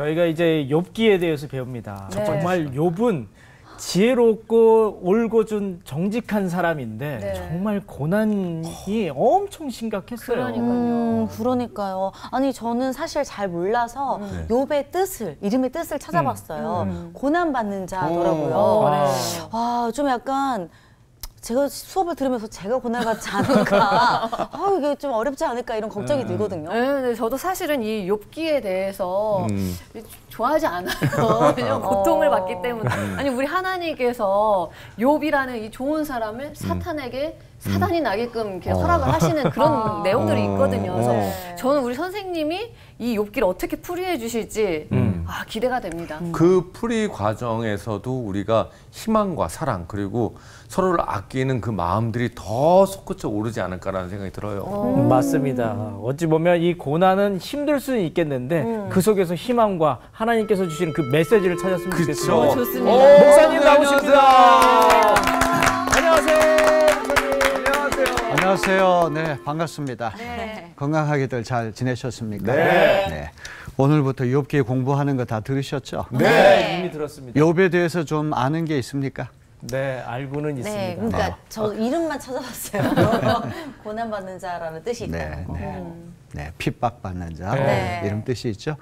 저희가 이제 욥기에 대해서 배웁니다. 네. 정말 욥은 지혜롭고 올곧은 정직한 사람인데 네. 정말 고난이 엄청 심각했어요. 그러니까요. 아니 저는 사실 잘 몰라서 욥의 뜻을, 이름의 뜻을 찾아봤어요. 고난받는 자더라고요. 네. 아, 좀 약간 제가 수업을 들으면서 제가 고난받지 않을까, 이게 좀 어렵지 않을까 이런 걱정이 들거든요. 네, 저도 사실은 이 욥기에 대해서 좋아하지 않아요. 왜냐면 고통을 받기 때문에. 아니 우리 하나님께서 욥이라는 이 좋은 사람을 사탄에게 사단이 나게끔 이렇게 허락을 하시는 그런 내용들이 있거든요. 그래서 저는 우리 선생님이 이 욥기를 어떻게 풀이해 주실지 기대가 됩니다. 그 풀이 과정에서도 우리가 희망과 사랑 그리고 서로를 아끼는 그 마음들이 더 솟구쳐 오르지 않을까라는 생각이 들어요. 맞습니다. 어찌 보면 이 고난은 힘들 수는 있겠는데 그 속에서 희망과 하나님께서 주시는 그 메시지를 찾았으면 좋겠습니다. 좋습니다. 목사님 나오십니다. 안녕하세요. 안녕하세요. 네, 반갑습니다. 네. 건강하게들 잘 지내셨습니까? 네. 오늘부터 욥기 공부하는 거 다 들으셨죠? 네, 이미 들었습니다. 욥에 대해서 좀 아는 게 있습니까? 네, 알고는 네, 있습니다. 그러니까 저 이름만 찾아봤어요. 고난받는 자라는 뜻이 있다는 거. 네, 핍박받는 자 네. 이런 뜻이 있죠.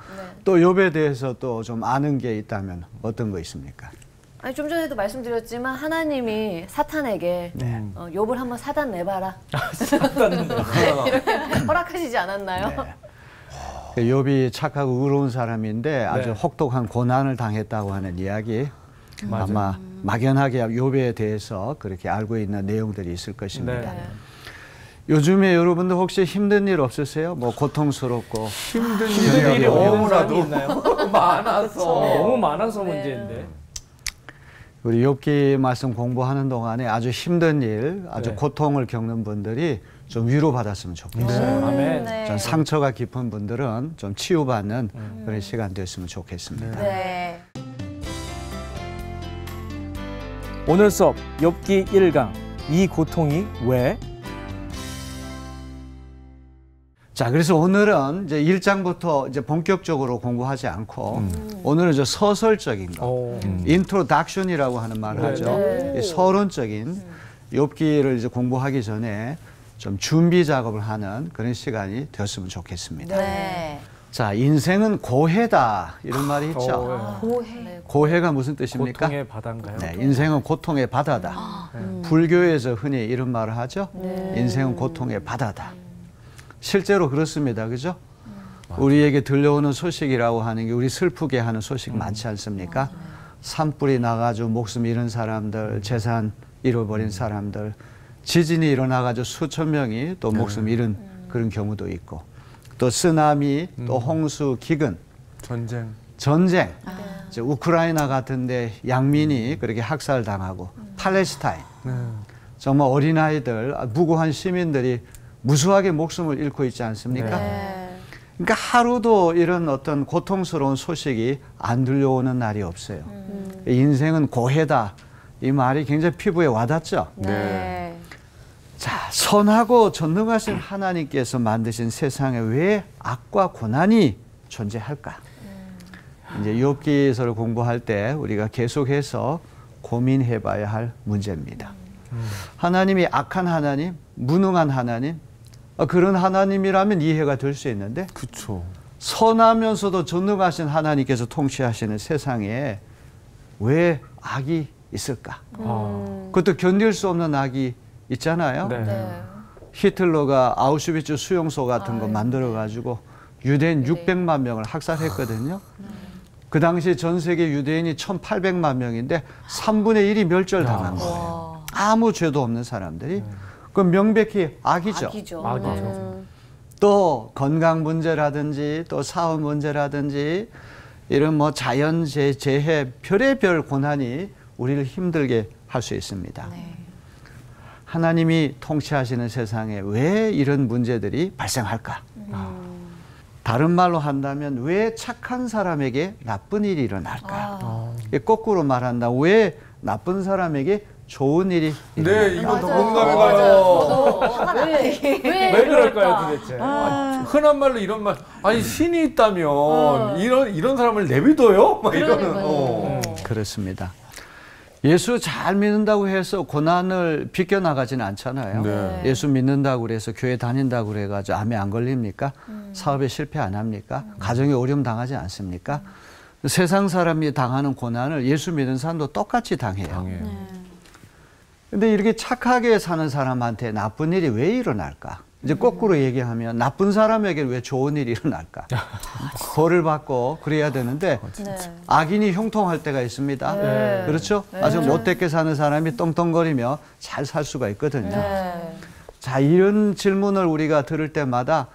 또 욥에 대해서 또 좀 아는 게 있다면 어떤 거 있습니까? 아니 좀 전에도 말씀드렸지만 하나님이 사탄에게 욥을 한번 사단 내봐라. 이렇게 허락하시지 않았나요? 네. 욥이 착하고 의로운 사람인데 아주 혹독한 고난을 당했다고 하는 이야기. 아마 막연하게 욥에 대해서 그렇게 알고 있는 내용들이 있을 것입니다. 네. 요즘에 여러분들 혹시 힘든 일 없으세요? 뭐 고통스럽고 힘든 일이 일이 없는 사람이 너무나도 있나요? 많아서 너무 많아서 문제인데. 우리 욥기 말씀 공부하는 동안에 아주 힘든 일, 아주 네. 고통을 겪는 분들이 좀 위로받았으면 좋겠어요. 아멘. 네. 좀 상처가 깊은 분들은 좀 치유받는 그런 시간 됐으면 좋겠습니다. 네. 오늘 수업 욥기 1강 이 고통이 왜? 자, 그래서 오늘은 이제 1장부터 이제 본격적으로 공부하지 않고 오늘은 저 서설적인 거, 인트로덕션이라고 하는 말을 네. 하죠. 이 서론적인 욥기를 이제 공부하기 전에 좀 준비 작업을 하는 그런 시간이 되었으면 좋겠습니다. 네. 자, 인생은 고해다 이런 말이 있죠. 고해. 고해가 무슨 뜻입니까? 고통의 바다인가요? 네, 인생은 고통의 바다다. 불교에서 흔히 이런 말을 하죠. 인생은 고통의 바다다. 실제로 그렇습니다. 그죠? 우리에게 들려오는 소식이라고 하는 게 우리 슬프게 하는 소식 많지 않습니까? 산불이 나가지고 목숨 잃은 사람들, 재산 잃어버린 사람들, 지진이 일어나가지고 수천 명이 또 목숨 잃은 그런 경우도 있고, 또 쓰나미, 또 홍수, 기근, 전쟁, 이제 우크라이나 같은데 양민이 그렇게 학살당하고, 팔레스타인, 정말 어린아이들, 무고한 시민들이 무수하게 목숨을 잃고 있지 않습니까? 네. 그러니까 하루도 이런 어떤 고통스러운 소식이 안 들려오는 날이 없어요. 인생은 고해다. 이 말이 굉장히 피부에 와닿죠? 네. 자, 선하고 전능하신 하나님께서 만드신 세상에 왜 악과 고난이 존재할까? 이제 욥기서를 공부할 때 우리가 계속해서 고민해봐야 할 문제입니다. 하나님이 악한 하나님, 무능한 하나님, 그런 하나님이라면 이해가 될 수 있는데, 그렇죠. 선하면서도 전능하신 하나님께서 통치하시는 세상에 왜 악이 있을까? 그것도 견딜 수 없는 악이 있잖아요. 네. 히틀러가 아우슈비츠 수용소 같은 거 만들어가지고 유대인 600만 명을 학살했거든요. 그 당시 전 세계 유대인이 1,800만 명인데 3분의 1이 멸절당한 거예요. 아무 죄도 없는 사람들이. 그건 명백히 악이죠. 악이죠. 또 건강 문제라든지 또 사업 문제라든지 이런 뭐 자연 재해 별의별 고난이 우리를 힘들게 할 수 있습니다. 하나님이 통치하시는 세상에 왜 이런 문제들이 발생할까? 다른 말로 한다면 왜 착한 사람에게 나쁜 일이 일어날까? 거꾸로 말한다. 왜 나쁜 사람에게 좋은 일이 네, 이거 더 공감이 맞아요. 가요. 저도 왜 그럴까요, 도대체? 흔한 말로 이런 말, 아니 신이 있다면 이런 사람을 내비둬요? 막 이러는. 그러니까요. 그렇습니다. 예수 잘 믿는다고 해서 고난을 비껴나가지는 않잖아요. 네. 예수 믿는다고 그래서 교회 다닌다고 그래가지고 암에 안 걸립니까? 사업에 실패 안 합니까? 가정에 어려움 당하지 않습니까? 세상 사람이 당하는 고난을 예수 믿는 사람도 똑같이 당해요. 근데 이렇게 착하게 사는 사람한테 나쁜 일이 왜 일어날까? 이제 거꾸로 얘기하면 나쁜 사람에게 왜 좋은 일이 일어날까? 벌을 받고 그래야 되는데 네. 악인이 형통할 때가 있습니다. 네. 그렇죠? 아주 못되게 사는 사람이 떵떵거리며 잘 살 수가 있거든요. 네. 자, 이런 질문을 우리가 들을 때마다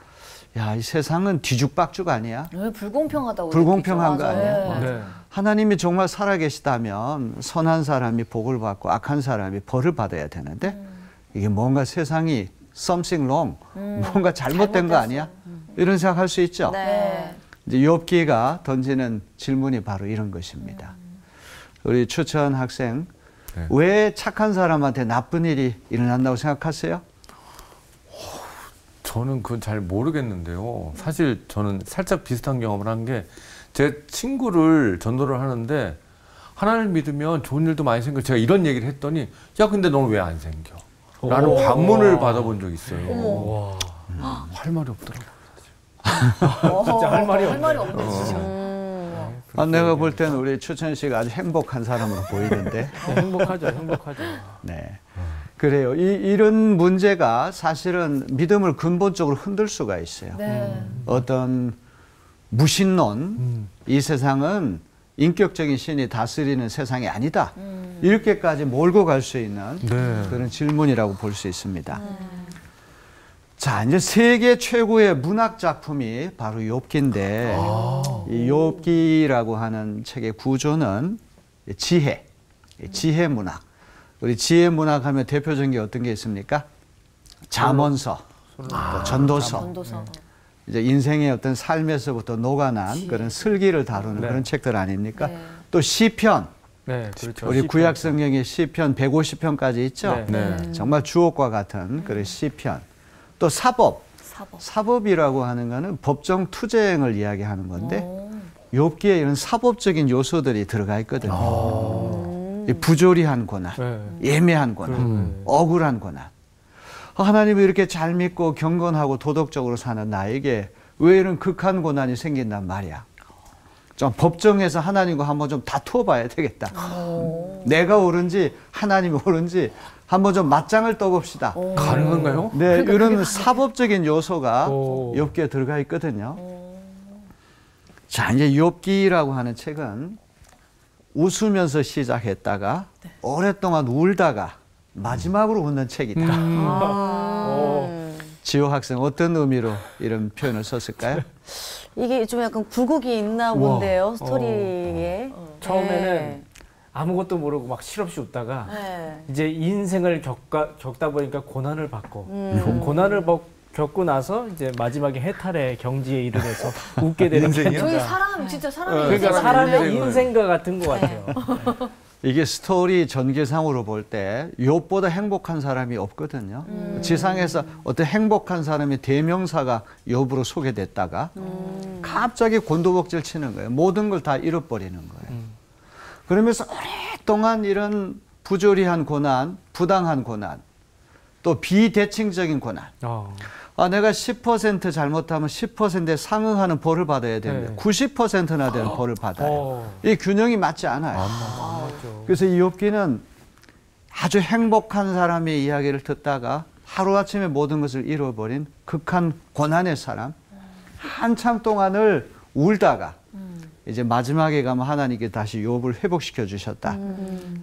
야, 이 세상은 뒤죽박죽 아니야? 네, 불공평하다고 불공평한 거 느끼죠. 아니야? 맞아요. 네. 하나님이 정말 살아계시다면 선한 사람이 복을 받고 악한 사람이 벌을 받아야 되는데 이게 뭔가 세상이 something wrong, 뭔가 잘못된 거 아니야? 이런 생각할 수 있죠. 네. 이제 욥기가 던지는 질문이 바로 이런 것입니다. 우리 추천 학생, 네. 왜 착한 사람한테 나쁜 일이 일어난다고 생각하세요? 저는 그건 잘 모르겠는데요. 사실 저는 살짝 비슷한 경험을 한 게 제 친구를 전도를 하는데 하나님을 믿으면 좋은 일도 많이 생겨. 제가 이런 얘기를 했더니 야 근데 너는 왜 안 생겨? 라는 반문을 받아본 적이 있어요. 할 말이 없더라고요. 진짜 할 말이 할 말이 없네. 없네 진짜. 내가 볼 때는 우리 추천 씨가 아주 행복한 사람으로 보이는데. 행복하죠, 행복하죠. 네. 그래요. 이런 문제가 사실은 믿음을 근본적으로 흔들 수가 있어요. 네. 어떤 무신론, 이 세상은 인격적인 신이 다스리는 세상이 아니다. 이렇게까지 몰고 갈 수 있는 네. 그런 질문이라고 볼 수 있습니다. 자, 이제 세계 최고의 문학 작품이 바로 욥기인데, 이 욥기라고 하는 책의 구조는 지혜 문학. 우리 지혜 문학 하면 대표적인 게 어떤 게 있습니까? 잠언서, 또 전도서. 전도서. 이제 인생의 어떤 삶에서부터 녹아난 그런 슬기를 다루는 네. 그런 책들 아닙니까? 네. 또 시편, 네, 그렇죠. 우리 구약 성경에 시편 150편까지 있죠. 네. 정말 주옥과 같은 그런 시편. 또 사법. 사법이라고 하는 거는 법정 투쟁을 이야기하는 건데 욥기에 이런 사법적인 요소들이 들어가 있거든요. 이 부조리한 고난, 네. 예매한 고난, 억울한 고난. 하나님을 이렇게 잘 믿고 경건하고 도덕적으로 사는 나에게 왜 이런 극한 고난이 생긴단 말이야. 좀 법정에서 하나님과 한번 좀 다투어 봐야 되겠다. 내가 옳은지 하나님이 옳은지 한번 좀 맞짱을 떠봅시다. 가능한가요? 네, 이런 사법적인 요소가 오. 욥기에 들어가 있거든요. 자, 이제 욥기라고 하는 책은 웃으면서 시작했다가 오랫동안 울다가 마지막으로 웃는 책이다. 지호 학생 어떤 의미로 이런 표현을 썼을까요? 이게 좀 약간 굴곡이 있나 본데요, 스토리에. 처음에는 네. 아무것도 모르고 막 실없이 웃다가 네. 이제 인생을 겪다 보니까 고난을 받고 고난을 겪고 나서 이제 마지막에 해탈의 경지에 이르면서 웃게 되는 게 인생이요? 저희 아닌가. 사람 진짜 사람이 그러니까 인생을 사람의 살려요. 인생과 같은 것 같아요. 이게 스토리 전개상으로 볼 때 욥보다 행복한 사람이 없거든요. 지상에서 어떤 행복한 사람의 대명사가 욥으로 소개됐다가 갑자기 곤두박질 치는 거예요. 모든 걸 다 잃어버리는 거예요. 그러면서 오랫동안 이런 부조리한 고난, 부당한 고난, 또 비대칭적인 고난. 내가 10% 잘못하면 10%에 상응하는 벌을 받아야 되는데 네. 90%나 되는 벌을 받아요. 이 균형이 맞지 않아요. 그래서 이 욥기는 아주 행복한 사람의 이야기를 듣다가 하루아침에 모든 것을 잃어버린 극한 고난의 사람, 한참 동안을 울다가 이제 마지막에 가면 하나님께 다시 욥을 회복시켜 주셨다.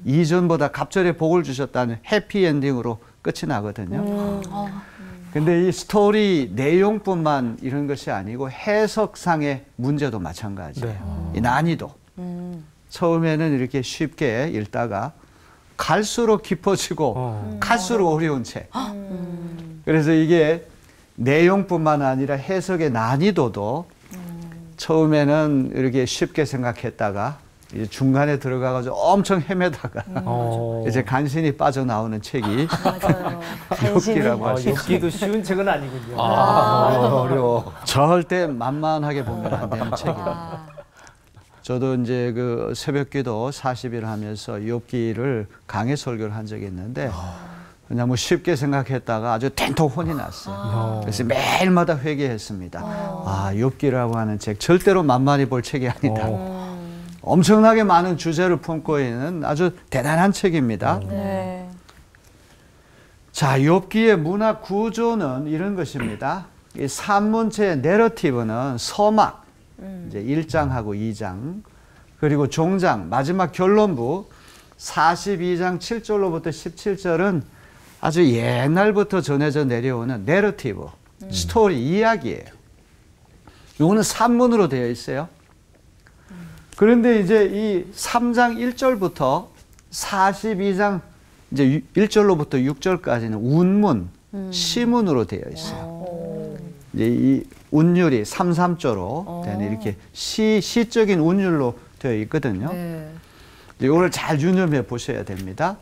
이전보다 갑절의 복을 주셨다는 해피엔딩으로 끝이 나거든요. 근데 이 스토리 내용뿐만 이런 것이 아니고 해석상의 문제도 마찬가지예요. 이 난이도. 처음에는 이렇게 쉽게 읽다가 갈수록 깊어지고 갈수록 어려운 책. 그래서 이게 내용뿐만 아니라 해석의 난이도도 처음에는 이렇게 쉽게 생각했다가 이제 중간에 들어가가지고 엄청 헤매다가 이제 간신히 빠져나오는 책이 맞아요. 욥기라고 할 수 있습니다. 욥기도 쉬운 책은 아니군요. 어려워. 절대 만만하게 보면 안 되는 책이에요. 저도 이제 그 새벽기도 40일 하면서 욥기를 강해 설교를 한 적이 있는데 그냥 뭐 쉽게 생각했다가 아주 된통 혼이 났어요. 그래서 매일마다 회개했습니다. 욥기라고 하는 책 절대로 만만히 볼 책이 아니다. 엄청나게 많은 주제를 품고 있는 아주 대단한 책입니다. 네. 자, 욥기의 문학 구조는 이런 것입니다. 이 산문체의 내러티브는 서막, 이제 1장하고 2장, 그리고 종장, 마지막 결론부 42장 7절로부터 17절은 아주 옛날부터 전해져 내려오는 내러티브, 스토리, 이야기예요. 이거는 산문으로 되어 있어요. 그런데 이제 이 3장 1절부터 42장 이제 1절로부터 6절까지는 운문, 시문으로 되어 있어요. 이제 이 운율이 3~3조로 되는 이렇게 시적인 운율로 되어 있거든요. 네. 이거를 잘 유념해 보셔야 됩니다.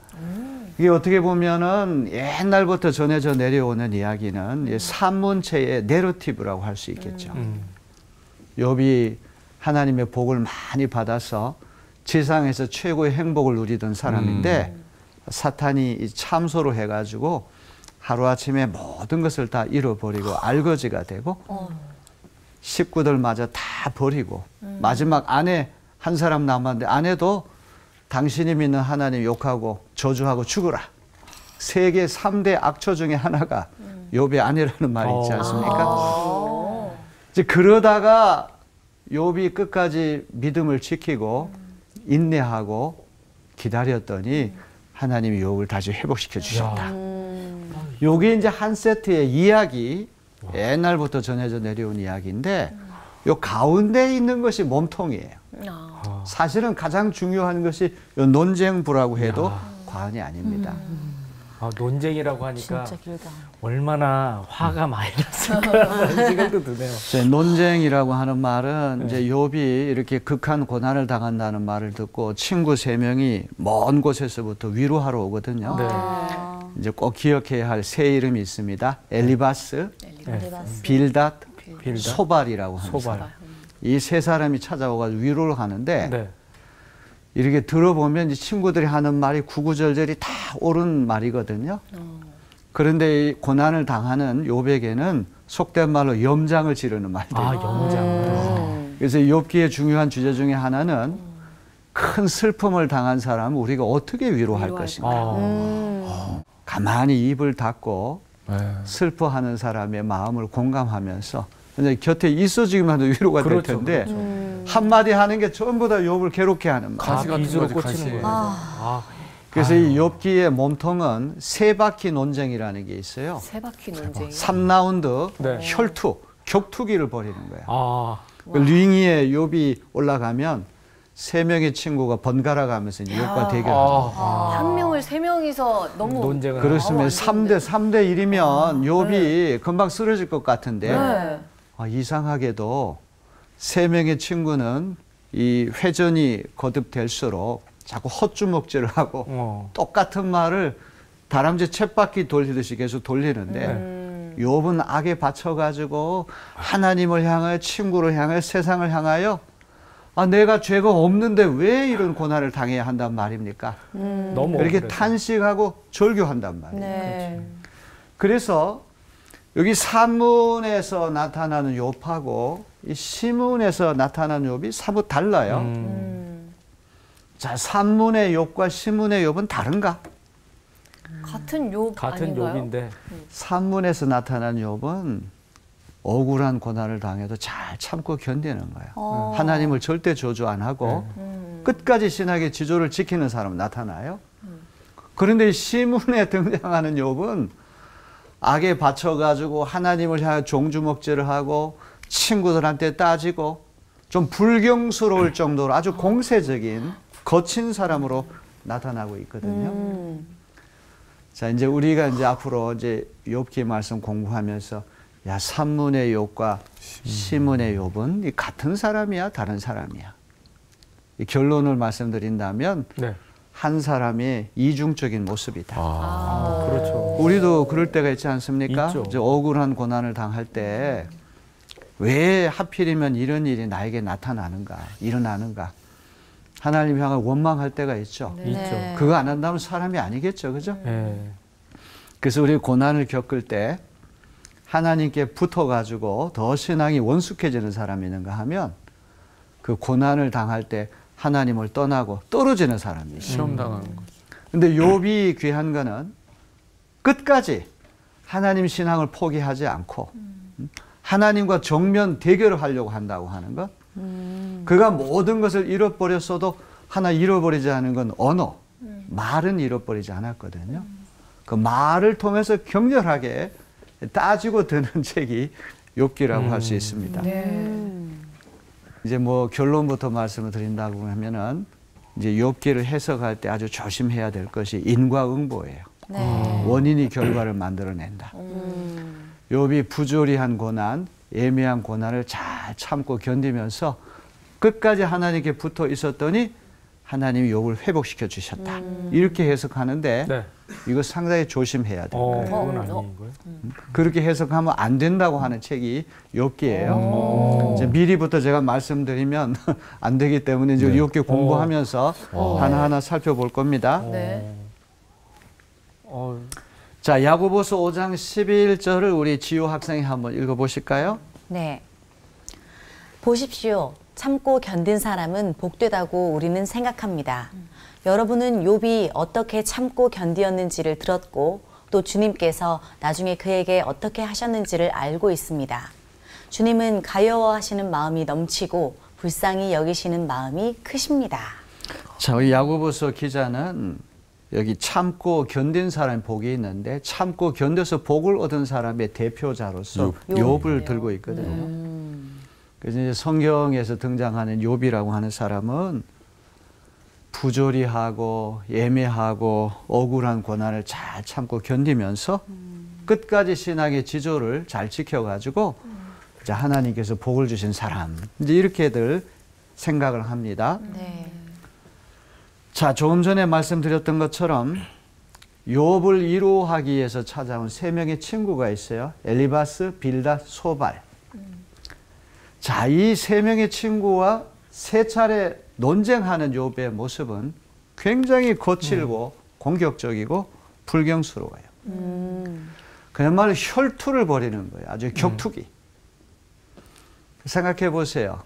이게 어떻게 보면은 옛날부터 전해져 내려오는 이야기는 산문체의 내러티브라고 할 수 있겠죠. 욥이 하나님의 복을 많이 받아서 지상에서 최고의 행복을 누리던 사람인데 사탄이 참소로 해가지고 하루아침에 모든 것을 다 잃어버리고 알거지가 되고 식구들마저 다 버리고 마지막 아내 한 사람 남았는데 아내도 당신이 믿는 하나님 욕하고 저주하고 죽으라. 세계 3대 악처 중에 하나가 욥의 아내라는 말이 있지 않습니까? 이제 그러다가 욥이 끝까지 믿음을 지키고 인내하고 기다렸더니 하나님이 욥을 다시 회복시켜 주셨다. 요게 이제 한 세트의 이야기, 옛날부터 전해져 내려온 이야기인데 요 가운데 있는 것이 몸통이에요. 사실은 가장 중요한 것이 요 논쟁부라고 해도 과언이 아닙니다. 논쟁이라고 하니까 진짜 길다. 얼마나 화가 많이 났을까라는 생각도 드네요. 논쟁이라고 하는 말은 이제 욥이 이렇게 극한 고난을 당한다는 말을 듣고 친구 3명이 먼 곳에서부터 위로하러 오거든요. 이제 꼭 기억해야 할 세 이름이 있습니다. 엘리바스, 빌닷, 소발이라고 합니다. 이 세 사람이 찾아와가지고 위로를 하는데 이렇게 들어보면 이제 친구들이 하는 말이 구구절절이 다 옳은 말이거든요. 그런데 이 고난을 당하는 욥에게는 속된 말로 염장을 지르는 말들이 염장. 그래서 욥기의 중요한 주제 중에 하나는 큰 슬픔을 당한 사람을 우리가 어떻게 위로할 것인가. 가만히 입을 닫고 슬퍼하는 사람의 마음을 공감하면서 곁에 있어주기만 해도 위로가 될 텐데 한마디 하는 게 전부 다 욥을 괴롭게 하는 말. 가시 같은 거지, 가시. 그래서 이 욥기의 몸통은 세 바퀴 논쟁이라는 게 있어요. 세 바퀴 논쟁. 3라운드 혈투, 격투기를 벌이는 거예요. 그 링 위에 욥이 올라가면 3명의 친구가 번갈아 가면서 욥과 대결하죠. 한 명을 3명이서 너무 논쟁을 그렇습니다. 3대 1이면 욥이 금방 쓰러질 것 같은데 이상하게도 3명의 친구는 이 회전이 거듭될수록 자꾸 헛주먹질을 하고 똑같은 말을 다람쥐 쳇바퀴 돌리듯이 계속 돌리는데 욥은 악에 받쳐가지고 하나님을 향하여 친구를 향하여 세상을 향하여 내가 죄가 없는데 왜 이런 고난을 당해야 한단 말입니까? 너무 이렇게 억울해서. 탄식하고 절규한단 말이에요. 네. 그래서 여기 산문에서 나타나는 욥하고 이 시문에서 나타나는 욥이 사뭇 달라요. 자, 산문의 욥과 시문의 욥은 다른가? 같은 욥 같은 아닌가요? 욥인데 산문에서 나타나는 욥은 억울한 고난을 당해도 잘 참고 견디는 거예요. 하나님을 절대 저주 안 하고 끝까지 신학의 지조를 지키는 사람은 나타나요. 그런데 이 시문에 등장하는 욥은 악에 받쳐가지고 하나님을 향해 종주먹질을 하고 친구들한테 따지고 좀 불경스러울 정도로 아주 공세적인 거친 사람으로 나타나고 있거든요. 자, 이제 우리가 이제 앞으로 이제 욥기 말씀 공부하면서 야, 산문의 욥과 시문의 욥은 같은 사람이야, 다른 사람이야? 이 결론을 말씀드린다면 네. 한 사람의 이중적인 모습이다. 그렇죠. 우리도 그럴 때가 있지 않습니까? 있죠. 이제 억울한 고난을 당할 때 왜 하필이면 이런 일이 나에게 나타나는가, 일어나는가. 하나님 향을 원망할 때가 있죠. 있죠. 그거 안 한다면 사람이 아니겠죠. 그죠? 네. 그래서 우리 고난을 겪을 때 하나님께 붙어가지고 더 신앙이 원숙해지는 사람이 있는가 하면 그 고난을 당할 때 하나님을 떠나고 떨어지는 사람이 있어요. 시험 당하는 거죠. 근데 욥이 귀한 거는 끝까지 하나님 신앙을 포기하지 않고 하나님과 정면 대결을 하려고 한다고 하는 것. 그가 모든 것을 잃어버렸어도 하나 잃어버리지 않은 건 언어, 말은 잃어버리지 않았거든요. 그 말을 통해서 격렬하게 따지고 드는 책이 욥기라고 할 수 있습니다. 이제 뭐 결론부터 말씀을 드린다고 하면은 이제 욥기를 해석할 때 아주 조심해야 될 것이 인과응보예요. 원인이 결과를 만들어낸다. 욥이 부조리한 고난, 애매한 고난을 잘 참고 견디면서 끝까지 하나님께 붙어 있었더니 하나님이 욥을 회복시켜 주셨다. 이렇게 해석하는데 네. 이거 상당히 조심해야 돼요. 그건 아닌 거예요. 그렇게 해석하면 안 된다고 하는 책이 욥기예요. 이제 미리부터 제가 말씀드리면 안 되기 때문에 이제 욥기 공부하면서 하나하나 살펴볼 겁니다. 네. 자, 야고보서 5장 11절을 우리 지효 학생이 한번 읽어보실까요? 네. 보십시오. 참고 견딘 사람은 복되다고 우리는 생각합니다. 여러분은 욥이 어떻게 참고 견디었는지를 들었고 또 주님께서 나중에 그에게 어떻게 하셨는지를 알고 있습니다. 주님은 가여워하시는 마음이 넘치고 불쌍히 여기시는 마음이 크십니다. 자, 우리 야고보서 기자는 여기 참고 견딘 사람이 복이 있는데 참고 견뎌서 복을 얻은 사람의 대표자로서 욥을 들고 있거든요. 그래서 이제 성경에서 등장하는 욥이라고 하는 사람은 부조리하고 애매하고 억울한 고난을 잘 참고 견디면서 끝까지 신앙의 지조를 잘 지켜가지고 이제 하나님께서 복을 주신 사람, 이제 이렇게들 생각을 합니다. 네. 자, 조금 전에 말씀드렸던 것처럼 욥을 위로하기 위해서 찾아온 세 명의 친구가 있어요. 엘리바스, 빌닷, 소발. 자, 이 세 명의 친구와 세 차례 논쟁하는 욥의 모습은 굉장히 거칠고 공격적이고 불경스러워요. 그야말로 혈투를 벌이는 거예요. 아주 격투기. 생각해 보세요.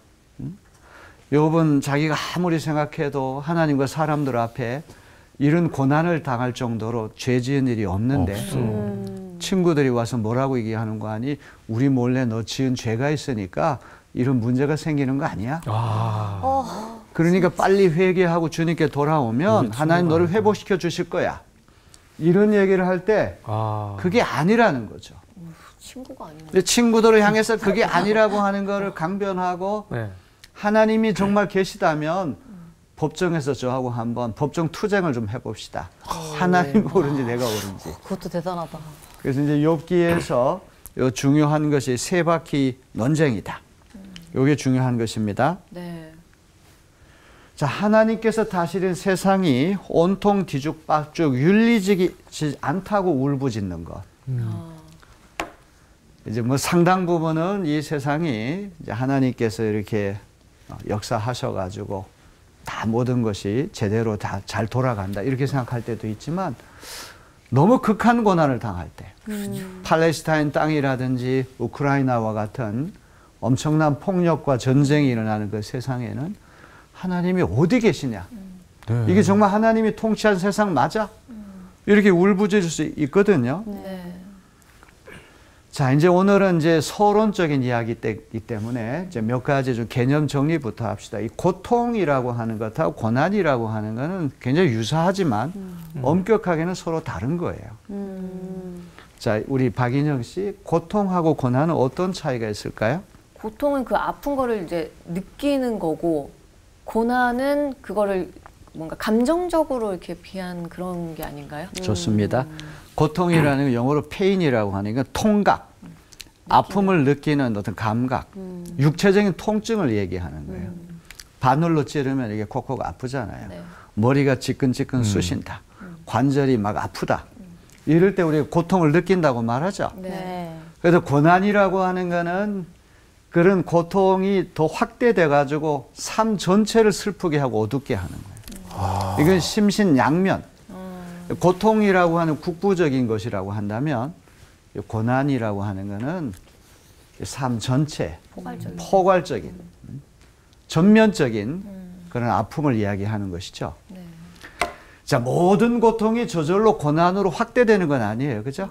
욥은 자기가 아무리 생각해도 하나님과 사람들 앞에 이런 고난을 당할 정도로 죄 지은 일이 없는데 친구들이 와서 뭐라고 얘기하는 거 아니? 우리 몰래 너 지은 죄가 있으니까 이런 문제가 생기는 거 아니야? 그러니까 빨리 회개하고 주님께 돌아오면 하나님 너를 회복시켜 주실 거야. 이런 얘기를 할 때 그게 아니라는 거죠. 친구가 아니네. 친구들을 향해서 그게 아니라고 하는 거를 강변하고 네. 하나님이 정말 계시다면 법정에서 저하고 한번 법정 투쟁을 좀 해봅시다. 하나님 옳은지 내가 옳은지. 그것도 대단하다. 그래서 이제 욥기에서 요 중요한 것이 세 바퀴 논쟁이다. 요게 중요한 것입니다. 네. 자, 하나님께서 다스린 세상이 온통 뒤죽박죽 윤리지지 않다고 울부짖는 것. 이제 뭐 상당 부분은 이 세상이 이제 하나님께서 이렇게 역사하셔가지고 다 모든 것이 제대로 다 잘 돌아간다 이렇게 생각할 때도 있지만 너무 극한 고난을 당할 때 팔레스타인 땅이라든지 우크라이나와 같은 엄청난 폭력과 전쟁이 일어나는 그 세상에는 하나님이 어디 계시냐? 이게 정말 하나님이 통치한 세상 맞아? 이렇게 울부짖을 수 있거든요. 네. 자, 이제 오늘은 이제 서론적인 이야기이기 때문에 이제 몇 가지 좀 개념 정리부터 합시다. 이 고통이라고 하는 것하고 고난이라고 하는 것은 굉장히 유사하지만 엄격하게는 서로 다른 거예요. 자, 우리 박인영 씨, 고통하고 고난은 어떤 차이가 있을까요? 고통은 그 아픈 거를 이제 느끼는 거고, 고난은 그거를 뭔가 감정적으로 이렇게 비한 그런 게 아닌가요? 좋습니다. 고통이라는 건 영어로 pain이라고 하는 건 통각, 아픔을 느끼는 어떤 감각, 육체적인 통증을 얘기하는 거예요. 바늘로 찌르면 이게 콕콕 아프잖아요. 네. 머리가 지끈지끈 쑤신다. 관절이 막 아프다. 이럴 때 우리가 고통을 느낀다고 말하죠. 네. 그래서 고난이라고 하는 거는 그런 고통이 더 확대돼 가지고 삶 전체를 슬프게 하고 어둡게 하는 거예요. 이건 심신양면. 고통이라고 하는 국부적인 것이라고 한다면 고난이라고 하는 거는 삶 전체 포괄적인 전면적인 그런 아픔을 이야기하는 것이죠. 네. 자, 모든 고통이 저절로 고난으로 확대되는 건 아니에요. 그죠?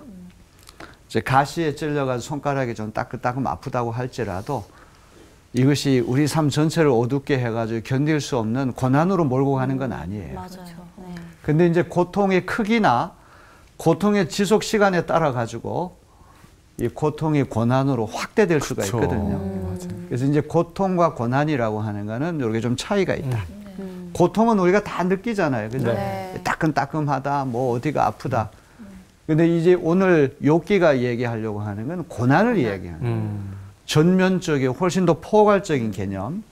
이제 가시에 찔려가지고 손가락이 좀 따끔따끔 아프다고 할지라도 이것이 우리 삶 전체를 어둡게 해가지고 견딜 수 없는 고난으로 몰고 가는 건 아니에요. 맞아요. 네. 근데 이제 고통의 크기나 고통의 지속 시간에 따라 가지고 이 고통이 고난으로 확대될 수가 그쵸. 있거든요. 그래서 이제 고통과 고난이라고 하는 거는 이렇게 좀 차이가 있다. 고통은 우리가 다 느끼잖아요. 그죠? 네. 따끔따끔하다, 뭐 어디가 아프다. 근데 이제 오늘 욥기가 얘기하려고 하는 건 고난을 이야기하는 거예요. 전면적이고 훨씬 더 포괄적인 개념.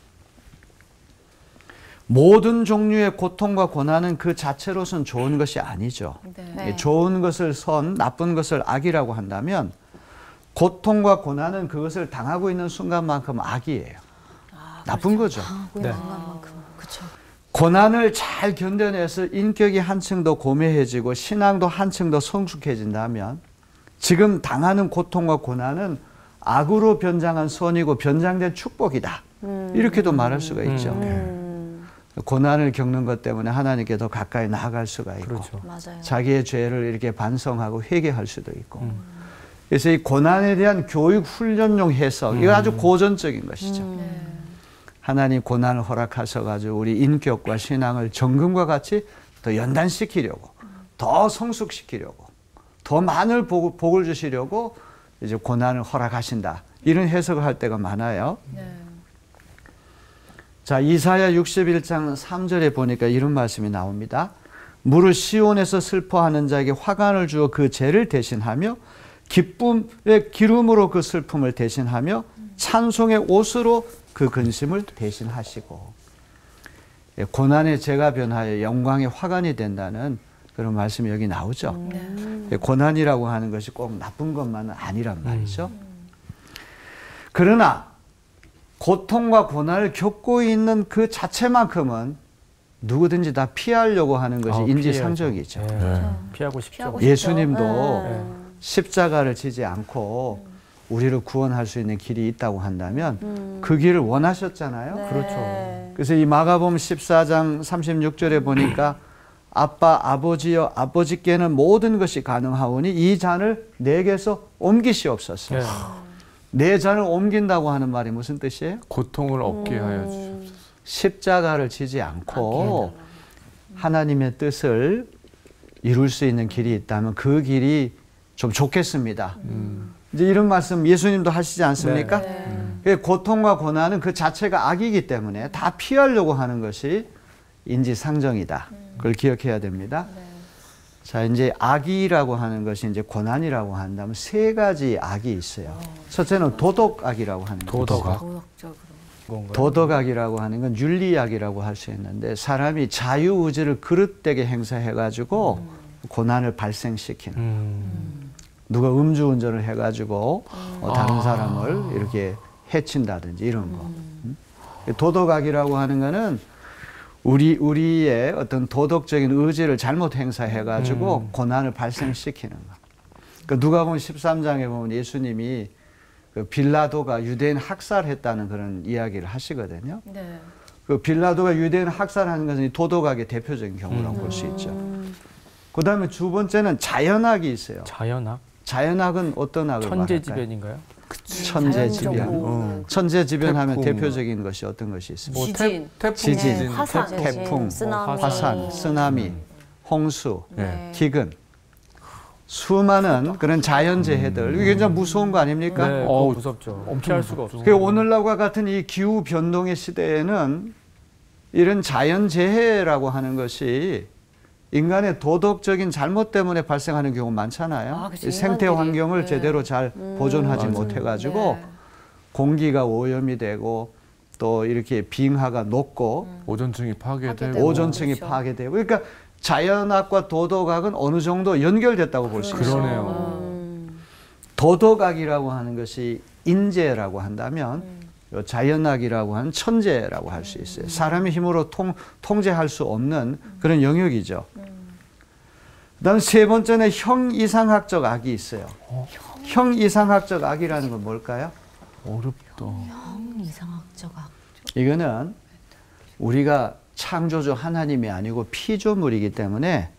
모든 종류의 고통과 고난은 그 자체로서는 좋은 것이 아니죠. 네. 좋은 것을 선, 나쁜 것을 악이라고 한다면 고통과 고난은 그것을 당하고 있는 순간만큼 악이에요. 나쁜 거죠. 네. 그렇죠. 고난을 잘 견뎌내서 인격이 한층 더 고매해지고 신앙도 한층 더 성숙해진다면 지금 당하는 고통과 고난은 악으로 변장한 선이고 변장된 축복이다. 이렇게도 말할 수가 있죠. 고난을 겪는 것 때문에 하나님께 더 가까이 나아갈 수가 있고 그렇죠. 맞아요. 자기의 죄를 이렇게 반성하고 회개할 수도 있고 그래서 이 고난에 대한 교육 훈련용 해석 이거 아주 고전적인 것이죠. 네. 하나님 고난을 허락하셔가지고 우리 인격과 신앙을 정금과 같이 더 연단시키려고 더 성숙시키려고 더 많은 복을 주시려고 이제 고난을 허락하신다. 이런 해석을 할 때가 많아요. 네. 자, 이사야 61장 3절에 보니까 이런 말씀이 나옵니다. 무릇 시온에서 슬퍼하는 자에게 화관을 주어 그 죄를 대신하며 기쁨의 기름으로 그 슬픔을 대신하며 찬송의 옷으로 그 근심을 대신하시고 고난의 죄가 변하여 영광의 화관이 된다는 그런 말씀이 여기 나오죠. 고난이라고 하는 것이 꼭 나쁜 것만은 아니란 말이죠. 그러나 고통과 고난을 겪고 있는 그 자체만큼은 누구든지 다 피하려고 하는 것이 인지상정이죠. 네. 피하고 싶죠. 피하고 예수님도 네. 십자가를 지지 않고 우리를 구원할 수 있는 길이 있다고 한다면 그 길을 원하셨잖아요. 네. 그렇죠. 그래서 이 마가복음 14장 36절에 보니까 아빠 아버지여 아버지께는 모든 것이 가능하오니 이 잔을 내게서 옮기시옵소서. 네. 내 잔을 옮긴다고 하는 말이 무슨 뜻이에요? 고통을 없게 하여 주옵소서. 십자가를 지지 않고 하나님의 뜻을 이룰 수 있는 길이 있다면 그 길이 좀 좋겠습니다. 이제 이런 말씀 예수님도 하시지 않습니까? 고통과 고난은 그 자체가 악이기 때문에 다 피하려고 하는 것이 인지상정이다. 그걸 기억해야 됩니다. 자, 이제 악이라고 하는 것이 이제 고난이라고 한다면 세 가지 악이 있어요. 첫째는 도덕악이라고 하는 거죠. 도덕악? 도덕적으로. 건가요? 도덕악이라고 하는 건 윤리악이라고 할 수 있는데 사람이 자유의지를 그릇되게 행사해가지고 고난을 발생시키는 누가 음주운전을 해가지고 다른 사람을 이렇게 해친다든지 이런 거. 도덕악이라고 하는 거는 우리의 어떤 도덕적인 의지를 잘못 행사해가지고 고난을 발생시키는 거. 그러니까 누가복음 13장에 보면 예수님이 그 빌라도가 유대인 학살했다는 그런 이야기를 하시거든요. 네. 그 빌라도가 유대인 학살하는 것은 이 도덕악의 대표적인 경우라고 볼 수 있죠. 그 다음에 두 번째는 자연악이 있어요. 자연악? 자연악은 어떤 악을 말할까요? 천재지변인가요? 천재지변. 천재지변하면 태풍. 대표적인 것이 어떤 것이 있습니까? 지진. 지진, 화산. 태풍, 쓰나미, 화산, 쓰나미, 홍수, 네. 기근. 수많은 그런 자연재해들. 이게 굉장히 무서운 거 아닙니까? 네, 그거 무섭죠. 피할 수가 없어요. 그 오늘날과 같은 이 기후 변동의 시대에는 이런 자연재해라고 하는 것이 인간의 도덕적인 잘못 때문에 발생하는 경우 많잖아요. 아, 그치, 이 생태 인간들이. 환경을 네. 제대로 잘 보존하지 못해가지고 네. 공기가 오염이 되고 또 이렇게 빙하가 녹고 오존층이 파괴되고 오존층이 그렇죠. 파괴되고 그러니까 자연학과 도덕학은 어느 정도 연결됐다고 볼 수 있어요. 그러네요. 도덕학이라고 하는 것이 인재라고 한다면 요 자연학이라고 하는 천재라고 할 수 있어요. 사람의 힘으로 통제할 수 없는 그런 영역이죠. 그다음 세 번째는 형이상학적 악이 있어요. 형이상학적 악이라는 건 뭘까요? 어렵다. 이상학적 악. 이거는 우리가 창조주 하나님이 아니고 피조물이기 때문에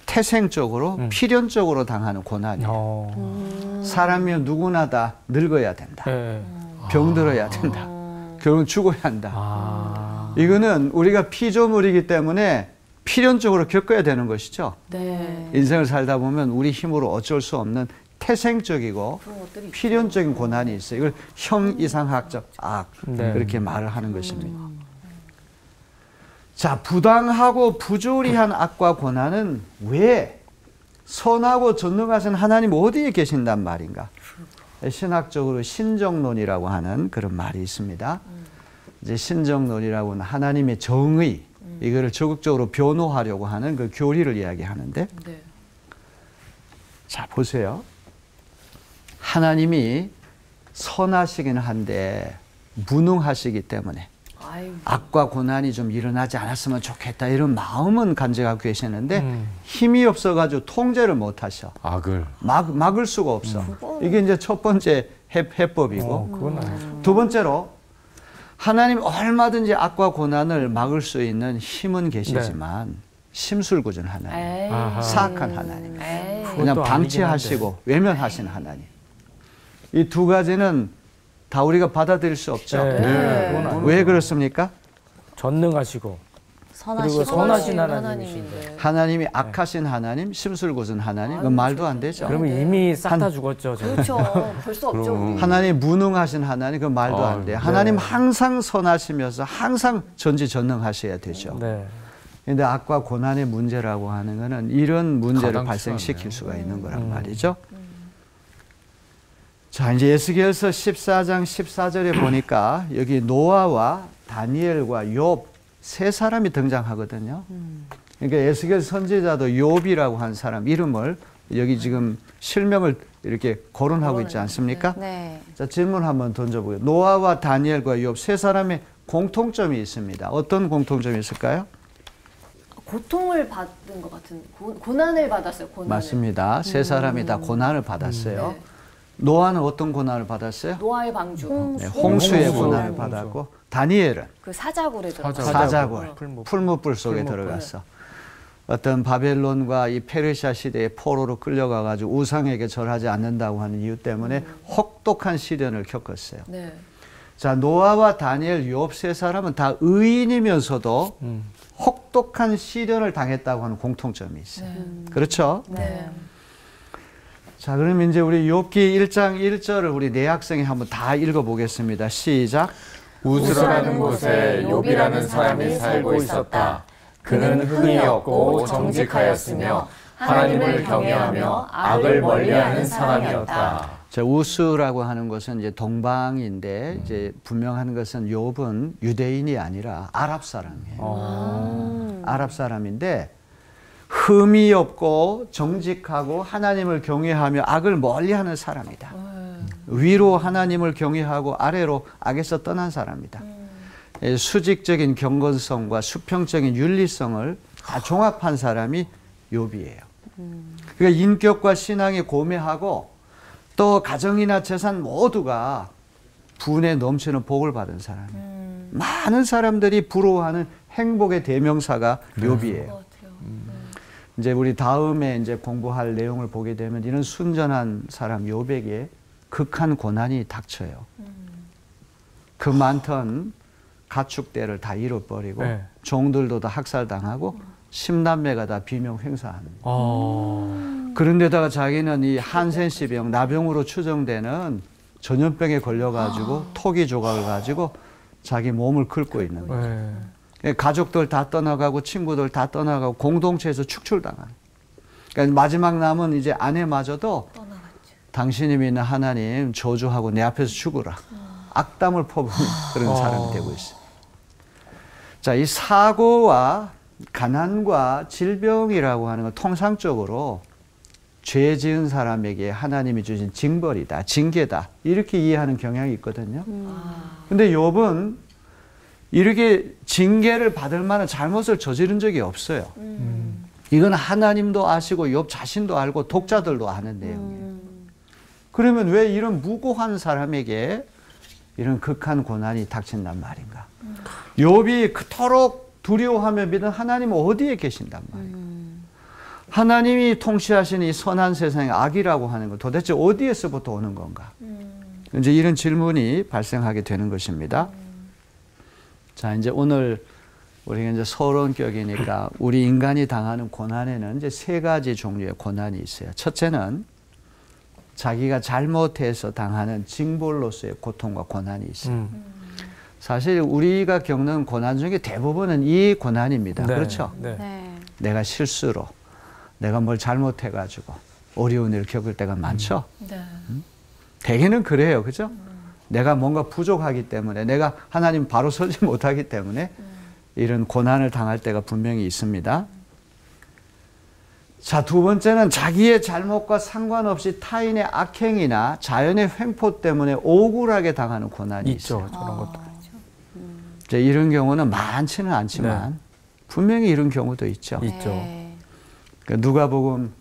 태생적으로 필연적으로 당하는 고난이에요. 사람이면 누구나 다 늙어야 된다. 네. 병들어야 된다. 결국 죽어야 한다. 이거는 우리가 피조물이기 때문에 필연적으로 겪어야 되는 것이죠. 네. 인생을 살다 보면 우리 힘으로 어쩔 수 없는 태생적이고 그런 것들이 있죠. 필연적인 고난이 있어요. 이걸 형이상학적 악 네. 그렇게 말을 하는 것입니다. 자, 부당하고 부조리한 악과 고난은 왜 선하고 전능하신 하나님 어디에 계신단 말인가? 신학적으로 신정론이라고 하는 그런 말이 있습니다. 이제 신정론이라고는 하나님의 정의 이거를 적극적으로 변호하려고 하는 그 교리를 이야기하는데, 네. 자 보세요. 하나님이 선하시긴 한데 무능하시기 때문에 아유. 악과 고난이 좀 일어나지 않았으면 좋겠다 이런 마음은 간직하고 계시는데 힘이 없어가지고 통제를 못하셔. 악을. 막을 수가 없어. 이게 이제 첫 번째 해법이고, 그건 아니죠. 두 번째로 하나님 얼마든지 악과 고난을 막을 수 있는 힘은 계시지만 심술궂은 하나님, 에이. 아하. 사악한 하나님, 에이. 그냥 그것도 방치하시고 외면하신 하나님. 이 두 가지는 다 우리가 받아들일 수 없죠. 네. 그건 아니죠. 왜 그렇습니까? 전능하시고 선하시고 그리고 선하신 하나님인데. 하나님이 악하신 하나님, 심술궂은 하나님, 그건 말도 안 되죠. 그러면 이미 싹 다 죽었죠. 저는. 그렇죠. 볼 수 없죠. 그럼. 우리. 하나님 무능하신 하나님, 그건 말도 안 돼요. 네. 하나님 항상 선하시면서 항상 전지전능하셔야 되죠. 네. 근데 악과 고난의 문제라고 하는 것은 이런 문제를 가당치가 발생시킬 않네요. 수가 있는 거란 말이죠. 자, 이제 에스겔서 14장 14절에 보니까 여기 노아와 다니엘과 욥 세 사람이 등장하거든요. 그러니까 에스겔 선지자도 욥이라고 한 사람 이름을 여기 지금 실명을 이렇게 거론하고 있지 않습니까? 네. 자, 질문 한번 던져보게요. 노아와 다니엘과 욥 세 사람의 공통점이 있습니다. 어떤 공통점이 있을까요? 고통을 받은 것 같은 고난을 받았어요. 고난을. 맞습니다. 세 사람이 다 고난을 받았어요. 네. 노아는 어떤 고난을 받았어요? 노아의 방주. 네, 홍수의 홍수. 고난을 홍수. 받았고, 다니엘은 그 사자굴에 들어가. 사자굴, 풀무불. 풀무불 속에 풀무불. 들어갔어. 어떤 바벨론과 이 페르시아 시대의 포로로 끌려가가지고 우상에게 절하지 않는다고 하는 이유 때문에 혹독한 시련을 겪었어요. 네. 자, 노아와 다니엘, 욥 세 사람은 다 의인이면서도 혹독한 시련을 당했다고 하는 공통점이 있어요. 그렇죠? 네. 자, 그럼 이제 우리 욥기 1장 1절을 우리 네 학생이 한번 다 읽어보겠습니다. 시작. 우스라는 곳에 욥이라는 사람이 살고 있었다. 그는 흥이 없고 정직하였으며 하나님을 경외하며 악을 멀리하는 사람이었다. 자, 우스라고 하는 것은 이제 동방인데 이제 분명한 것은 욥은 유대인이 아니라 아랍 사람이에요. 아랍 사람인데 흠이 없고 정직하고 하나님을 경외하며 악을 멀리하는 사람이다. 위로 하나님을 경외하고 아래로 악에서 떠난 사람이다. 수직적인 경건성과 수평적인 윤리성을 다 종합한 사람이 욥이에요. 그러니까 인격과 신앙이 고매하고 또 가정이나 재산 모두가 분에 넘치는 복을 받은 사람이에요. 많은 사람들이 부러워하는 행복의 대명사가 욥이에요. 이제 우리 다음에 이제 공부할 내용을 보게 되면 이런 순전한 사람 욥에게 극한 고난이 닥쳐요. 그 많던 가축대를 다 잃어버리고 네. 종들도 다 학살당하고 10남매가 다 비명 횡사합니다. 아. 그런데다가 자기는 이 한센시병, 나병으로 추정되는 전염병에 걸려가지고 토기 조각을 가지고 자기 몸을 긁고 있는 거예요. 네. 가족들 다 떠나가고 친구들 다 떠나가고 공동체에서 축출당한. 그러니까 마지막 남은 이제 아내마저도 당신이 믿는 하나님 저주하고 내 앞에서 죽어라. 악담을 퍼부는 그런 사람이 되고 있어요. 자, 이 사고와 가난과 질병이라고 하는 건 통상적으로 죄 지은 사람에게 하나님이 주신 징벌이다, 징계다, 이렇게 이해하는 경향이 있거든요. 근데 욥은 이렇게 징계를 받을 만한 잘못을 저지른 적이 없어요. 이건 하나님도 아시고 욥 자신도 알고 독자들도 아는 내용이에요. 그러면 왜 이런 무고한 사람에게 이런 극한 고난이 닥친단 말인가? 욥이 그토록 두려워하며 믿은 하나님은 어디에 계신단 말인가? 하나님이 통치하시는 이 선한 세상의 악이라고 하는 건 도대체 어디에서부터 오는 건가? 이제 이런 질문이 발생하게 되는 것입니다. 자, 이제 오늘 우리가 이제 서론격이니까 우리 인간이 당하는 고난에는 이제 세 가지 종류의 고난이 있어요. 첫째는 자기가 잘못해서 당하는 징벌로서의 고통과 고난이 있어요. 사실 우리가 겪는 고난 중에 대부분은 이 고난입니다. 네. 그렇죠? 네. 네. 내가 실수로 내가 뭘 잘못해가지고 어려운 일을 겪을 때가 많죠. 네. 대개는 그래요. 그죠? 내가 뭔가 부족하기 때문에 내가 하나님 바로 서지 못하기 때문에 이런 고난을 당할 때가 분명히 있습니다. 자, 두 번째는 자기의 잘못과 상관없이 타인의 악행이나 자연의 횡포 때문에 억울하게 당하는 고난이 있어요. 있죠. 저런 것도. 이제 이런 경우는 많지는 않지만 분명히 이런 경우도 있죠. 있죠. 네. 그러니까 누가복음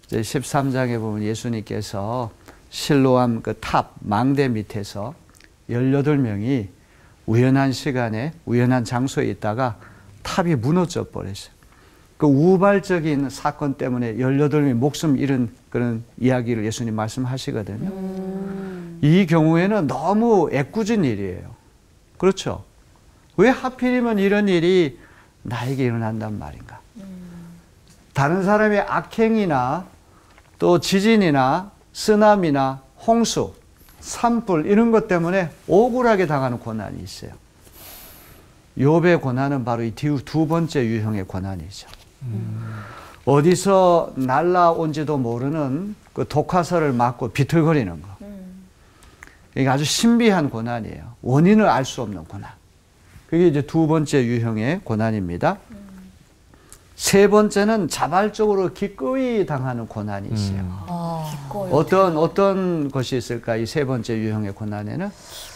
이제 13장에 보면 예수님께서 실로암 그 탑 망대 밑에서 18명이 우연한 시간에 우연한 장소에 있다가 탑이 무너져 버렸어요. 그 우발적인 사건 때문에 18명이 목숨 잃은 그런 이야기를 예수님 말씀하시거든요. 이 경우에는 너무 애꿎은 일이에요. 그렇죠? 왜 하필이면 이런 일이 나에게 일어난단 말인가? 다른 사람의 악행이나 또 지진이나 쓰나미나 홍수, 산불 이런 것 때문에 억울하게 당하는 고난이 있어요. 욥의 고난은 바로 이 두 번째 유형의 고난이죠. 어디서 날라온지도 모르는 그 독화살을 맞고 비틀거리는 거. 이게 아주 신비한 고난이에요. 원인을 알 수 없는 고난. 그게 이제 두 번째 유형의 고난입니다. 세 번째는 자발적으로 기꺼이 당하는 고난이 있어요. 기꺼이. 어떤 것이 있을까? 이 세 번째 유형의 고난에는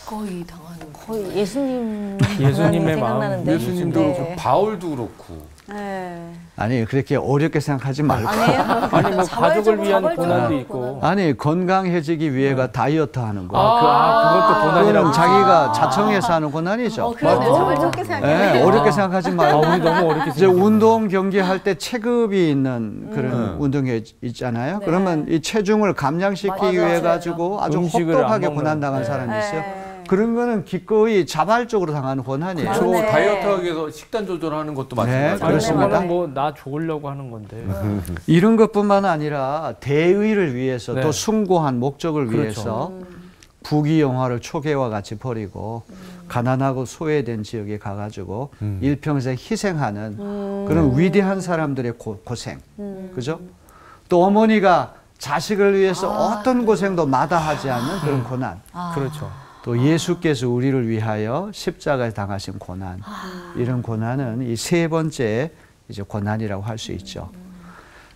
기꺼이 당하는 거. 거의 예수님 예수님의 생각나는데. 예수님도 네. 그렇고 바울도 그렇고 네. 아니 그렇게 어렵게 생각하지 말고 아니에요? 아니 뭐 가족을 위한 자발적으로 고난도 있고. 아니 건강해지기 위해가 다이어트 하는 거. 그것도 고난이라고. 그거는 자기가 자청해서 하는 고난이죠. 그러네. 너무 자발적. 어렵게 생각해요. 네, 어렵게 생각하지 말고 우리 너무 어렵게 이제 생각해요. 운동 경기할 때 체급이 있는 그런 운동회 있잖아요. 네. 그러면 이 체중을 감량시키기 맞아요. 위해 가지고 아주 음식을 혹독하게 안 먹는. 고난 당한 네. 사람이 있어요. 네. 그런 거는 기꺼이 자발적으로 당하는 고난이에요. 저 네. 다이어트 하기 위해서 식단 조절하는 것도 마찬가지예요. 아니, 그렇습니다. 그거는 뭐 나 좋으려고 하는 건데. 이런 것뿐만 아니라 대의를 위해서 네. 또 숭고한 목적을 그렇죠. 위해서 부귀영화를 초계와 같이 버리고 가난하고 소외된 지역에 가가지고 일평생 희생하는 그런 위대한 사람들의 고생, 그죠? 또 어머니가 자식을 위해서 어떤 고생도 마다하지 않는 그런 고난. 그렇죠. 또 예수께서 우리를 위하여 십자가에 당하신 고난. 이런 고난은 이 세 번째 이제 고난이라고 할 수 있죠.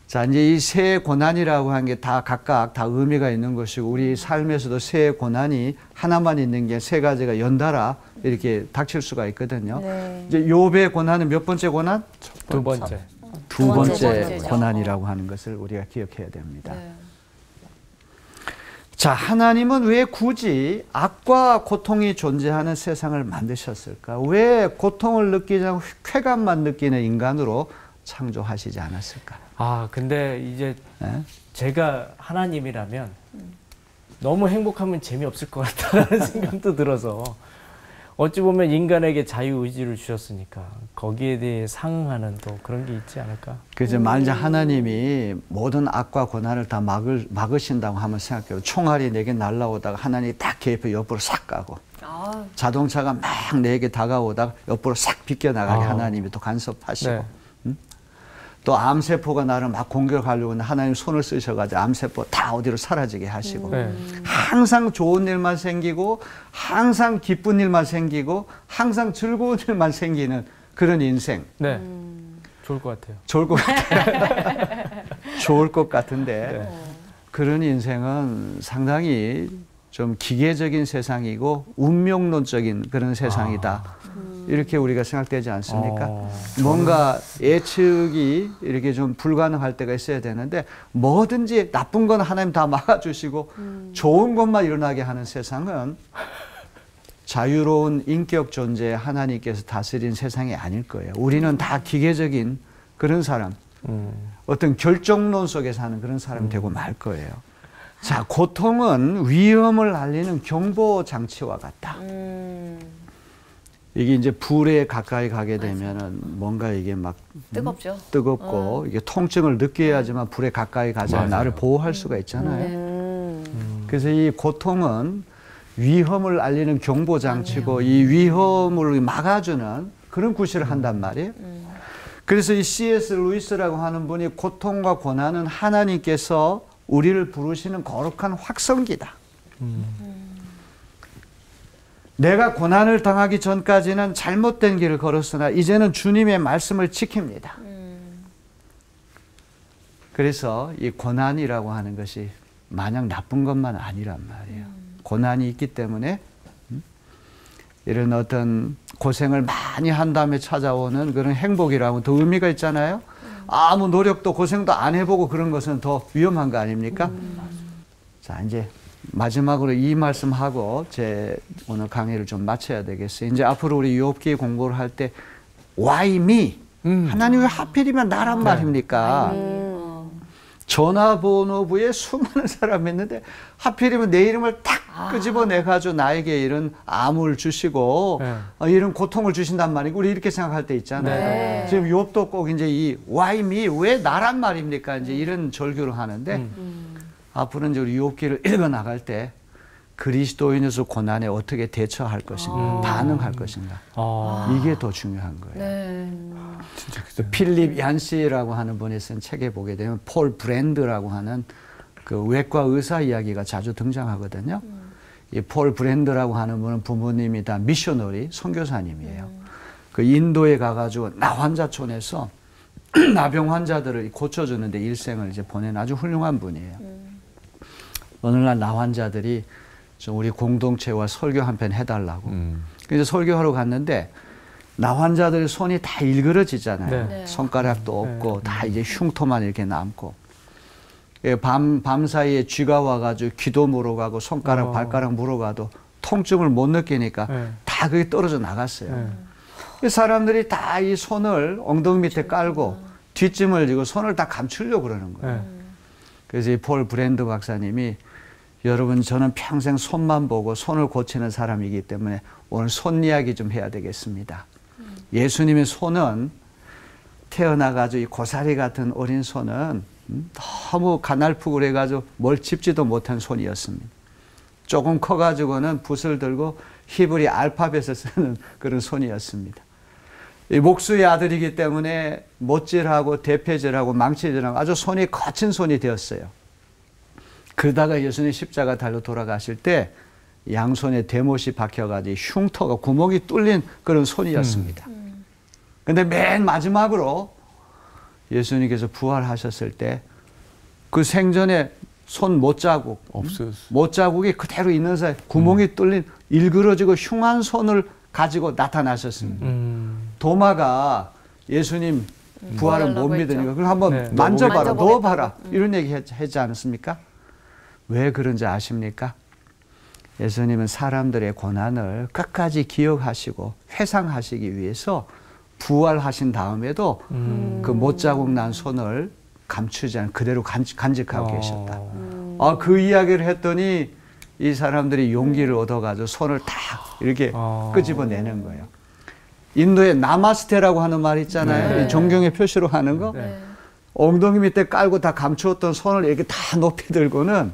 자, 이제 이 세 고난이라고 하는 게 다 각각 다 의미가 있는 것이고 우리 삶에서도 세 고난이 하나만 있는 게 세 가지가 연달아 이렇게 닥칠 수가 있거든요. 네. 이제 욥의 고난은 몇 번째 고난? 두 번째. 두 번째 번째죠. 고난이라고 하는 것을 우리가 기억해야 됩니다. 네. 자, 하나님은 왜 굳이 악과 고통이 존재하는 세상을 만드셨을까? 왜 고통을 느끼지 않고 쾌감만 느끼는 인간으로 창조하시지 않았을까? 근데 이제 네? 제가 하나님이라면 너무 행복하면 재미없을 것 같다라는 생각도 들어서 어찌 보면 인간에게 자유의지를 주셨으니까 거기에 대해 상응하는 또 그런 게 있지 않을까. 그래서 만약 하나님이 모든 악과 고난을 다 막으신다고 한번 생각해요. 총알이 내게 날라오다가 하나님이 딱 개입해 옆으로 싹 가고 자동차가 막 내게 다가오다가 옆으로 싹 비껴나가게 하나님이 또 간섭하시고 네. 또 암세포가 나를 막 공격하려고 하는 하나님 손을 쓰셔가지고 암세포 다 어디로 사라지게 하시고 네. 항상 좋은 일만 생기고 항상 기쁜 일만 생기고 항상 즐거운 일만 생기는 그런 인생. 네. 좋을 것 같아요. 좋을 것 같아요. 좋을 것 같은데 네. 그런 인생은 상당히 좀 기계적인 세상이고 운명론적인 그런 세상이다. 이렇게 우리가 생각되지 않습니까? 뭔가 예측이 이렇게 좀 불가능할 때가 있어야 되는데 뭐든지 나쁜 건 하나님 다 막아주시고 좋은 것만 일어나게 하는 세상은 자유로운 인격 존재 하나님께서 다스린 세상이 아닐 거예요. 우리는 다 기계적인 그런 사람, 어떤 결정론 속에 사는 그런 사람이 되고 말 거예요. 자, 고통은 위험을 알리는 경보 장치와 같다. 이게 이제 불에 가까이 가게 되면은 뭔가 이게 막 뜨겁죠. 뜨겁고 이게 통증을 느껴야지만 불에 가까이 가자 나를 보호할 수가 있잖아요. 그래서 이 고통은 위험을 알리는 경보 장치고 이 위험을 막아주는 그런 구실을 한단 말이에요. 그래서 이 C.S. 루이스라고 하는 분이 고통과 고난은 하나님께서 우리를 부르시는 거룩한 확성기다. 내가 고난을 당하기 전까지는 잘못된 길을 걸었으나 이제는 주님의 말씀을 지킵니다. 그래서 이 고난이라고 하는 것이 마냥 나쁜 것만 아니란 말이에요. 고난이 있기 때문에 이런 어떤 고생을 많이 한 다음에 찾아오는 그런 행복이라고 더 의미가 있잖아요. 아무 노력도 고생도 안 해보고 그런 것은 더 위험한 거 아닙니까? 자, 이제 마지막으로 이 말씀하고 제 오늘 강의를 좀 마쳐야 되겠어요. 이제 앞으로 우리 욥기 공부를 할 때 Why me? 하나님 왜 하필이면 나란 말입니까? 전화번호부에 수많은 사람이 있는데 하필이면 내 이름을 딱 끄집어내가지고 나에게 이런 암을 주시고 이런 고통을 주신단 말이고 우리 이렇게 생각할 때 있잖아요. 네. 지금 욥도 꼭 이제 이 Why me? 왜 나란 말입니까? 이제 이런 절규를 하는데 앞으로 이제 우리 욥기를 읽어 나갈 때 그리스도인으로서 고난에 어떻게 대처할 것인가, 반응할 것인가 이게 더 중요한 거예요. 네. 진짜 필립 얀시라고 하는 분이 쓴 책에 보게 되면 폴 브랜드라고 하는 그 외과 의사 이야기가 자주 등장하거든요. 이 폴 브랜드라고 하는 분은 부모님이 다 미셔너리 선교사님이에요. 그 인도에 가가지고 나환자촌에서 나병 환자들을 고쳐주는데 일생을 이제 보낸 아주 훌륭한 분이에요. 어느 날 나환자들이 좀 우리 공동체와 설교 한 편 해달라고. 그래서 설교하러 갔는데 나환자들의 손이 다 일그러지잖아요. 네. 손가락도 없고 다 이제 흉터만 이렇게 남고. 밤 사이에 쥐가 와가지고 귀도 물어가고 손가락, 발가락 물어가도 통증을 못 느끼니까 다 그게 떨어져 나갔어요. 사람들이 다 이 손을 엉덩이 밑에 깔고 뒷짐을 지고 손을 다 감추려고 그러는 거예요. 그래서 이 폴 브랜드 박사님이 여러분 저는 평생 손만 보고 손을 고치는 사람이기 때문에 오늘 손 이야기 좀 해야 되겠습니다. 예수님의 손은 태어나가지고 이 고사리 같은 어린 손은 너무 가날프고 그래가지고 뭘 짚지도 못한 손이었습니다. 조금 커가지고는 붓을 들고 히브리 알파벳을 쓰는 그런 손이었습니다. 이 목수의 아들이기 때문에 못질하고 대패질하고 망치질하고 아주 손이 거친 손이 되었어요. 그러다가 예수님 십자가 달려 돌아가실 때 양손에 대못이 박혀가지고 흉터가 구멍이 뚫린 그런 손이었습니다. 근데 맨 마지막으로 예수님께서 부활하셨을 때 그 생전에 손 못자국, 못자국이 그대로 있는 사이 구멍이 뚫린 일그러지고 흉한 손을 가지고 나타나셨습니다. 도마가 예수님 부활을 못 믿으니까 그럼 한번 만져봐라, 넣어봐라 이런 얘기 하지 않았습니까? 왜 그런지 아십니까? 예수님은 사람들의 고난을 끝까지 기억하시고 회상하시기 위해서 부활하신 다음에도 그 못자국 난 손을 감추지 않고 그대로 간직하고 계셨다. 그 이야기를 했더니 이 사람들이 용기를 얻어가지고 손을 다 이렇게 끄집어내는 거예요. 인도에 나마스테라고 하는 말 있잖아요. 이 존경의 표시로 하는 거. 엉덩이 밑에 깔고 다 감추었던 손을 이렇게 다 높이 들고는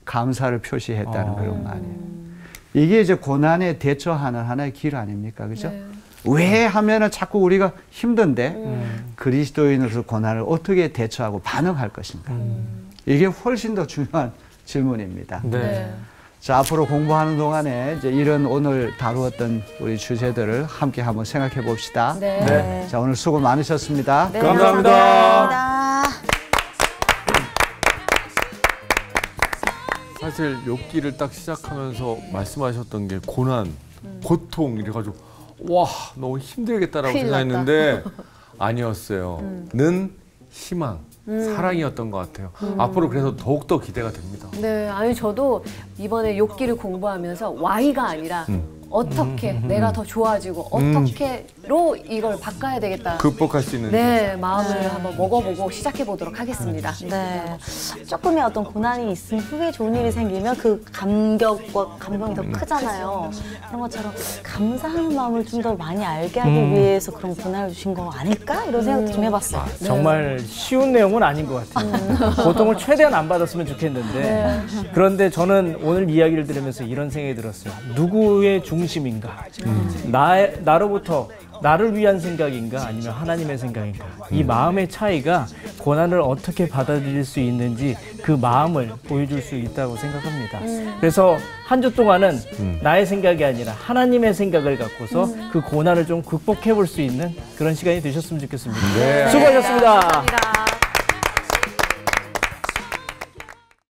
감사를 표시했다는 그런 말이에요. 이게 이제 고난에 대처하는 하나의 길 아닙니까? 그죠? 왜 하면은 자꾸 우리가 힘든데 그리스도인으로서 고난을 어떻게 대처하고 반응할 것인가. 이게 훨씬 더 중요한 질문입니다. 네. 자, 앞으로 공부하는 동안에 이제 이런 오늘 다루었던 우리 주제들을 함께 한번 생각해 봅시다. 네. 네. 자, 오늘 수고 많으셨습니다. 네, 감사합니다. 감사합니다. 사실 욥기를 딱 시작하면서 말씀하셨던 게 고난, 고통 이래가지고 와 너무 힘들겠다라고 큰일 생각했는데 아니었어요. 는 희망, 사랑이었던 것 같아요. 앞으로 그래서 더욱더 기대가 됩니다. 네, 아니 저도 이번에 욥기를 공부하면서 Y가 아니라 어떻게 내가 더 좋아지고 어떻게로 이걸 바꿔야 되겠다. 극복할 수 있는 네, 마음을 한번 먹어보고 시작해 보도록 하겠습니다. 네. 조금의 어떤 고난이 있은 후에 좋은 일이 생기면 그 감격과 감동이 더 크잖아요. 그런 것처럼 감사하는 마음을 좀 더 많이 알게 하기 위해서 그런 고난을 주신 거 아닐까? 이런 생각도 좀 해봤어요. 정말 쉬운 내용은 아닌 것 같아요. 고통을 최대한 안 받았으면 좋겠는데 그런데 저는 오늘 이야기를 들으면서 이런 생각이 들었어요. 누구의 중심인가? 나로부터 나를 위한 생각인가 아니면 하나님의 생각인가? 이 마음의 차이가 고난을 어떻게 받아들일 수 있는지 그 마음을 보여줄 수 있다고 생각합니다. 그래서 한 주 동안은 나의 생각이 아니라 하나님의 생각을 갖고서 그 고난을 좀 극복해 볼 수 있는 그런 시간이 되셨으면 좋겠습니다. 네. 수고하셨습니다. 감사합니다.